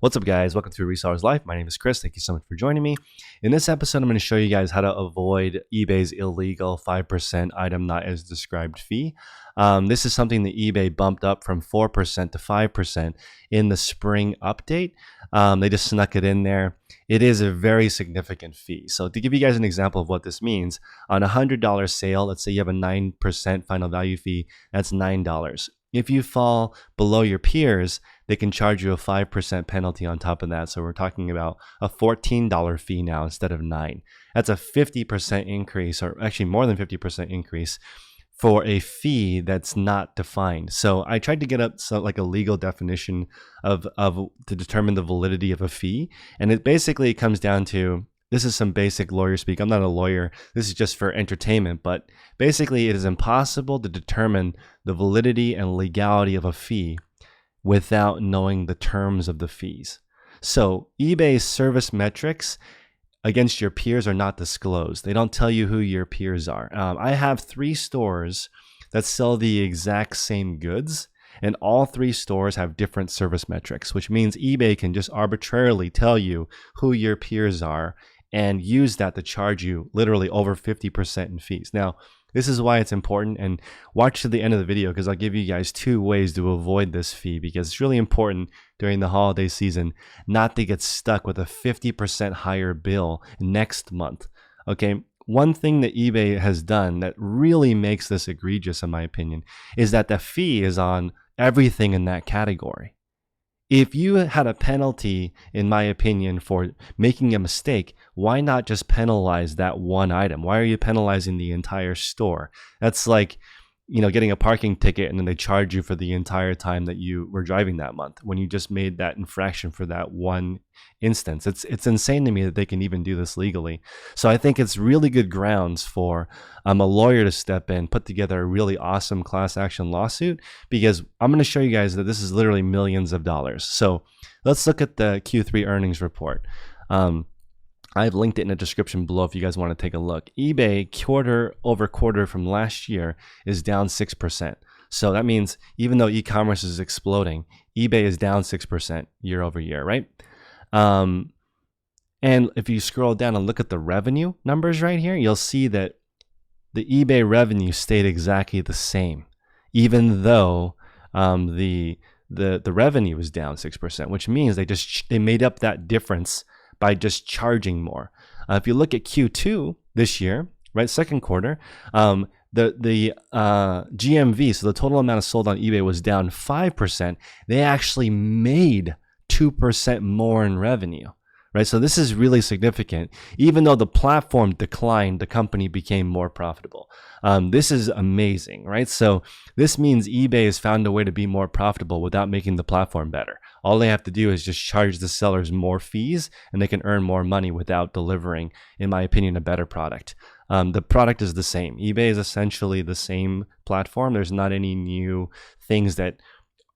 What's up, guys? Welcome to Reseller's Life. My name is Chris. Thank you so much for joining me. In this episode, I'm going to show you guys how to avoid eBay's illegal 5% item not as described fee. This is something that eBay bumped up from 4% to 5% in the spring update. They just snuck it in there. It is a very significant fee. So to give you guys an example of what this means, on a $100 sale, let's say you have a 9% final value fee, that's $9. If you fall below your peers, they can charge you a 5% penalty on top of that. So we're talking about a $14 fee now instead of $9. That's a 50% increase, or actually more than 50% increase for a fee that's not defined. So I tried to get up like a legal definition of to determine the validity of a fee. And it basically comes down to, this is some basic lawyer speak. I'm not a lawyer. This is just for entertainment, but basically it is impossible to determine the validity and legality of a fee without knowing the terms of the fees. So eBay's service metrics against your peers are not disclosed. They don't tell you who your peers are. I have 3 stores that sell the exact same goods, and all 3 stores have different service metrics, which means eBay can just arbitrarily tell you who your peers are and use that to charge you literally over 50% in fees. Now, this is why it's important, and watch to the end of the video because I'll give you guys 2 ways to avoid this fee, because it's really important during the holiday season not to get stuck with a 50% higher bill next month. Okay, one thing that eBay has done that really makes this egregious, in my opinion, is that the fee is on everything in that category. If you had a penalty, in my opinion, for making a mistake, why not just penalize that one item? Why are you penalizing the entire store? That's like, getting a parking ticket and then they charge you for the entire time that you were driving that month when you just made that infraction for that one instance. It's insane to me that they can even do this legally. So I think it's really good grounds for a lawyer to step in, put together a really awesome class action lawsuit, because I'm going to show you guys that this is literally millions of dollars. So let's look at the Q3 earnings report. I've linked it in the description below if you guys want to take a look. eBay quarter over quarter from last year is down 6%. So that means even though e-commerce is exploding, eBay is down 6% year over year, right? And if you scroll down and look at the revenue numbers right here, you'll see that the eBay revenue stayed exactly the same, even though the revenue was down 6%, which means they made up that difference by just charging more. If you look at Q2 this year, right, second quarter, the GMV, so the total amount of sold on eBay, was down 5%. They actually made 2% more in revenue, right? So this is really significant. Even though the platform declined, the company became more profitable. This is amazing, right? So this means eBay has found a way to be more profitable without making the platform better. All they have to do is just charge the sellers more fees and they can earn more money without delivering, in my opinion, a better product. The product is the same. eBay is essentially the same platform. There's not any new things that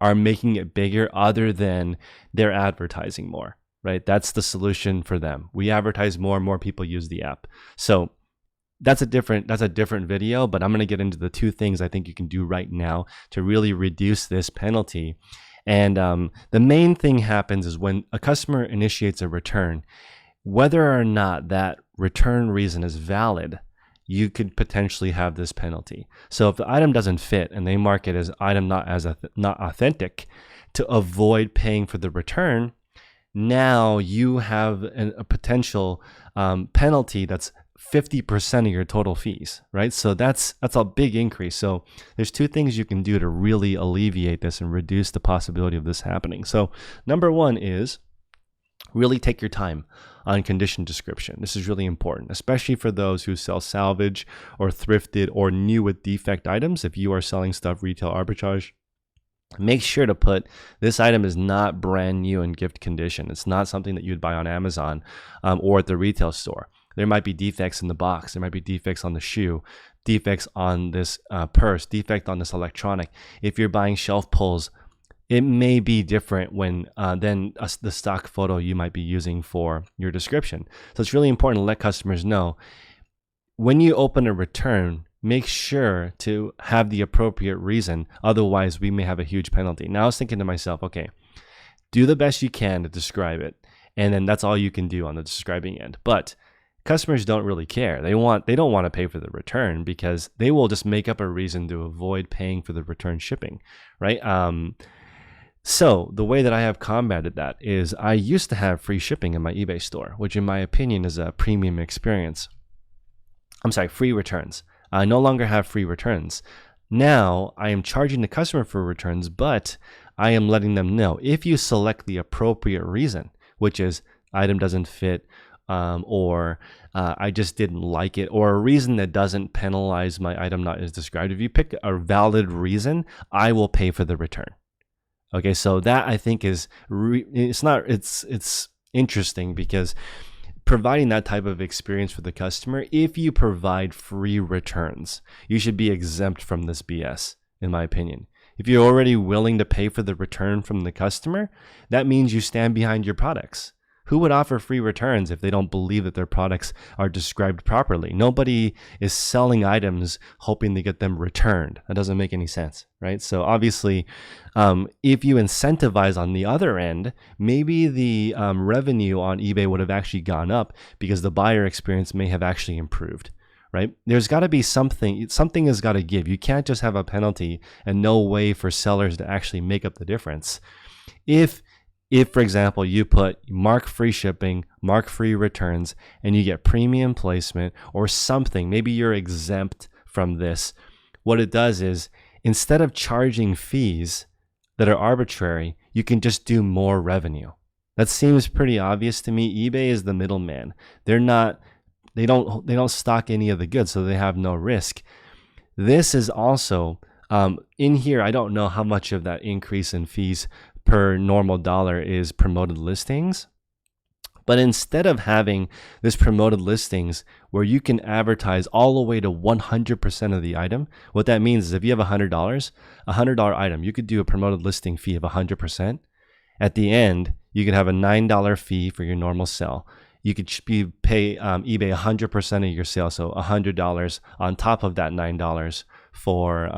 are making it bigger other than they're advertising more, right? That's the solution for them. We advertise more and more people use the app. So that's a different video, but I'm going to get into the 2 things I think you can do right now to really reduce this penalty. And the main thing happens is when a customer initiates a return, whether or not that return reason is valid, you could potentially have this penalty. So if the item doesn't fit and they mark it as item not authentic, to avoid paying for the return, now you have a potential penalty that's 50% of your total fees, right? So that's a big increase. So there's 2 things you can do to really alleviate this and reduce the possibility of this happening. So number 1 is really take your time on condition description. This is really important, especially for those who sell salvage or thrifted or new with defect items. If you are selling stuff retail arbitrage, make sure to put this item is not brand new in gift condition. It's not something that you'd buy on Amazon or at the retail store. There might be defects in the box. There might be defects on the shoe, defects on this purse, defect on this electronic. If you're buying shelf pulls, it may be different than the stock photo you might be using for your description. So it's really important to let customers know when you open a return, make sure to have the appropriate reason. Otherwise, we may have a huge penalty. Now I was thinking to myself, okay, Do the best you can to describe it. And then that's all you can do on the describing end. But customers don't really care. They don't want to pay for the return because they will just make up a reason to avoid paying for the return shipping, right? So the way that I have combated that is I used to have free shipping in my eBay store, which in my opinion is a premium experience. I'm sorry, free returns. I no longer have free returns. Now I am charging the customer for returns, but I am letting them know if you select the appropriate reason, which is item doesn't fit, or I just didn't like it, or a reason that doesn't penalize my item not as described. If you pick a valid reason, I will pay for the return. Okay, so that I think is it's interesting because providing that type of experience for the customer, if you provide free returns, you should be exempt from this BS, in my opinion. If you're already willing to pay for the return from the customer, that means you stand behind your products. Who would offer free returns if they don't believe that their products are described properly? Nobody is selling items hoping to get them returned. That doesn't make any sense, right? So obviously, if you incentivize on the other end, maybe the revenue on eBay would have actually gone up because the buyer experience may have actually improved, right? There's got to be something has got to give. You can't just have a penalty and no way for sellers to actually make up the difference. If, for example, you put mark free shipping, mark free returns, and you get premium placement or something, maybe you're exempt from this, what it does is instead of charging fees that are arbitrary, you can just do more revenue. That seems pretty obvious to me. eBay is the middleman. They don't stock any of the goods, so they have no risk. This is also in here. I don't know how much of that increase in fees per normal dollar is promoted listings. But instead of having this promoted listings where you can advertise all the way to 100% of the item, what that means is if you have $100 item, you could do a promoted listing fee of 100%. At the end, you could have a $9 fee for your normal sell. You could pay eBay 100% of your sale, so $100 on top of that $9 for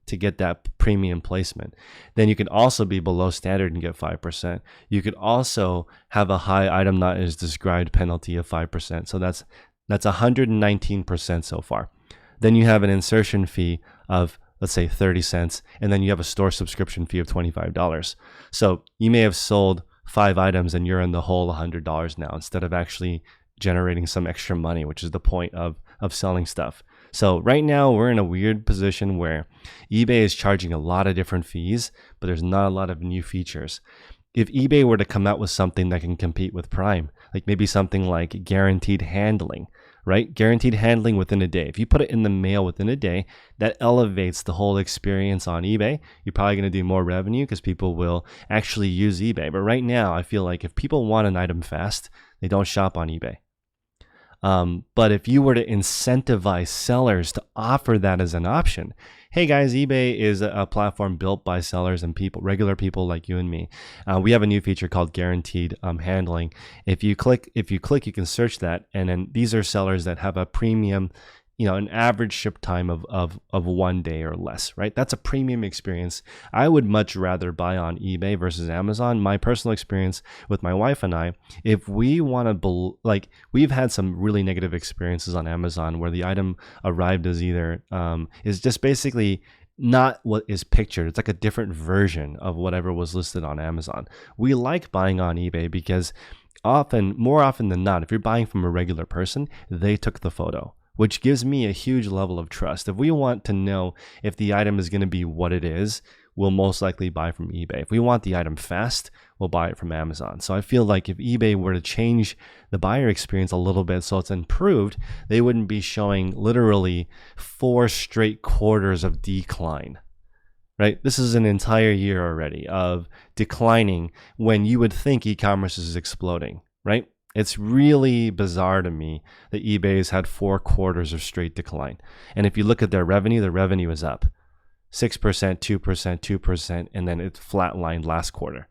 to get that premium placement. Then you can also be below standard and get 5%. You could also have a high item not as described penalty of 5%. So that's 119% so far. Then you have an insertion fee of, let's say, 30 cents, and then you have a store subscription fee of $25. So you may have sold 5 items and you're in the hole $100 now instead of actually generating some extra money, which is the point of selling stuff. So right now we're in a weird position where eBay is charging a lot of different fees, but there's not a lot of new features. If eBay were to come out with something that can compete with Prime, like maybe something like guaranteed handling, right? Guaranteed handling within a day. If you put it in the mail within a day, that elevates the whole experience on eBay. You're probably going to do more revenue because people will actually use eBay. But right now, I feel like if people want an item fast, they don't shop on eBay. But if you were to incentivize sellers to offer that as an option, hey guys, eBay is a platform built by sellers and people, regular people like you and me. We have a new feature called guaranteed handling. If you click, you can search that, and then these are sellers that have a premium, an average ship time of 1 day or less, right? That's a premium experience. I would much rather buy on eBay versus Amazon. My personal experience with my wife and I, if we want to, we've had some really negative experiences on Amazon where the item arrived as either, is just basically not what is pictured. It's like a different version of whatever was listed on Amazon. We like buying on eBay because more often than not, if you're buying from a regular person, they took the photo, which gives me a huge level of trust. If we want to know if the item is going to be what it is, we'll most likely buy from eBay. If we want the item fast, we'll buy it from Amazon. So I feel like if eBay were to change the buyer experience a little bit so it's improved, they wouldn't be showing literally 4 straight quarters of decline, right? This is an entire year already of declining when you would think e-commerce is exploding, right? It's really bizarre to me that eBay's had 4 quarters of straight decline. And if you look at their revenue is up 6%, 2%, 2%, and then it flatlined last quarter.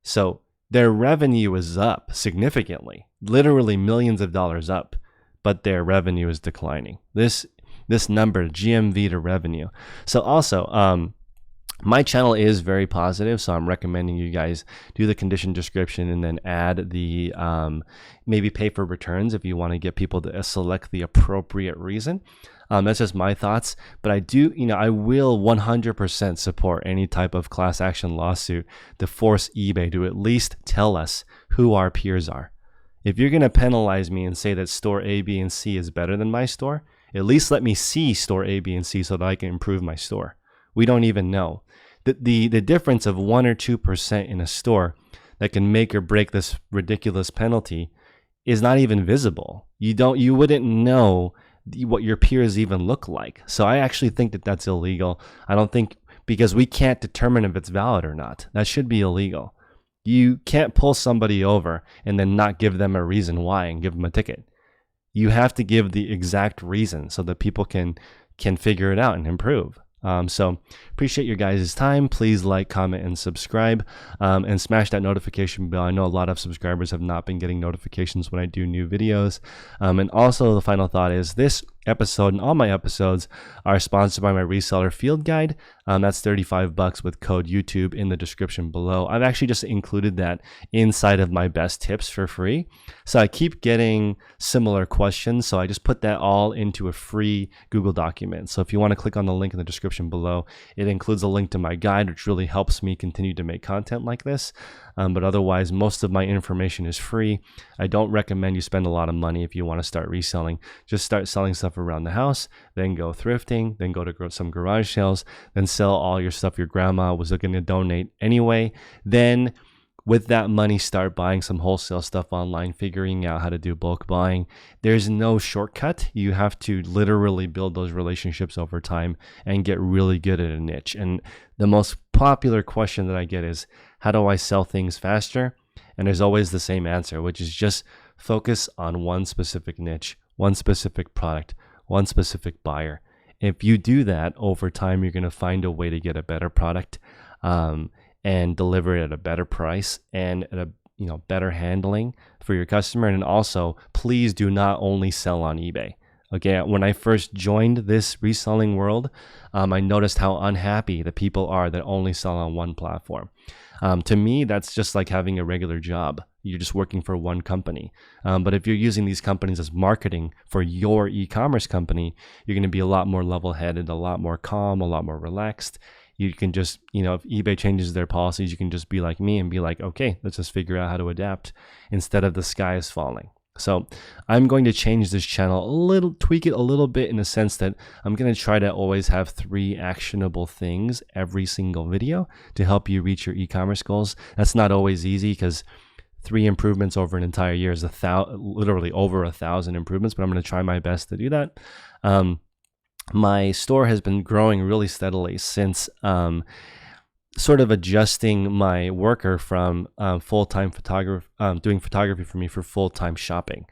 So their revenue is up significantly, literally millions of dollars up, but their revenue is declining. This number, GMV to revenue. So also, My channel is very positive, so I'm recommending you guys do the condition description and then add the maybe pay for returns if you want to get people to select the appropriate reason. That's just my thoughts, but I do, I will 100% support any type of class action lawsuit to force eBay to at least tell us who our peers are. If you're going to penalize me and say that store A, B, and C is better than my store, at least let me see store A, B, and C so that I can improve my store. We don't even know. The difference of 1 or 2% in a store that can make or break this ridiculous penalty is not even visible. You wouldn't know what your peers even look like. So I actually think that that's illegal. I don't think, because we can't determine if it's valid or not. That should be illegal. You can't pull somebody over and then not give them a reason why and give them a ticket. You have to give the exact reason so that people can figure it out and improve. So appreciate your guys' time. Please like, comment, and subscribe, and smash that notification bell. I know a lot of subscribers have not been getting notifications when I do new videos. And also the final thought is this episode and all my episodes are sponsored by my reseller field guide. That's $35 with code YouTube in the description below. I've actually just included that inside of my best tips for free. So I keep getting similar questions. So I just put that all into a free Google document. So if you want to click on the link in the description below, it includes a link to my guide, which really helps me continue to make content like this. But otherwise, most of my information is free. I don't recommend you spend a lot of money if you want to start reselling. Just start selling stuff around the house, then go thrifting, then go to some garage sales, then sell all your stuff your grandma was going to donate anyway. Then with that money, start buying some wholesale stuff online, figuring out how to do bulk buying. There's no shortcut. You have to literally build those relationships over time and get really good at a niche. And the most popular question that I get is, how do I sell things faster? And there's always the same answer, which is just focus on one specific niche, one specific product, one specific buyer. If you do that over time, you're going to find a way to get a better product and deliver it at a better price and at a better handling for your customer. And also, please do not only sell on eBay. Okay, when I first joined this reselling world, I noticed how unhappy the people are that only sell on one platform. To me, that's just like having a regular job. You're just working for one company. But if you're using these companies as marketing for your e-commerce company, you're going to be a lot more level-headed, a lot more calm, a lot more relaxed. You can just, if eBay changes their policies, you can just be like me and be like, okay, let's just figure out how to adapt instead of the sky is falling. So I'm going to change this channel tweak it a little bit in the sense that I'm going to try to always have 3 actionable things every single video to help you reach your e-commerce goals. That's not always easy because 3 improvements over an entire year is literally over 1,000 improvements, but I'm going to try my best to do that. My store has been growing really steadily since sort of adjusting my worker from full-time photography, doing photography for me for full-time shopping.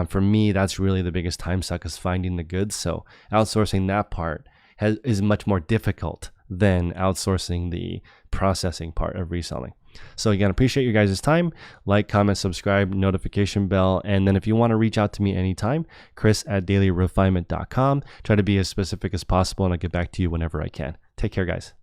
For me, that's really the biggest time suck is finding the goods. So outsourcing that part is much more difficult than outsourcing the processing part of reselling. So again, appreciate you guys' time. Like, comment, subscribe, notification bell. And then if you want to reach out to me anytime, chris@dailyrefinement.com. Try to be as specific as possible and I'll get back to you whenever I can. Take care, guys.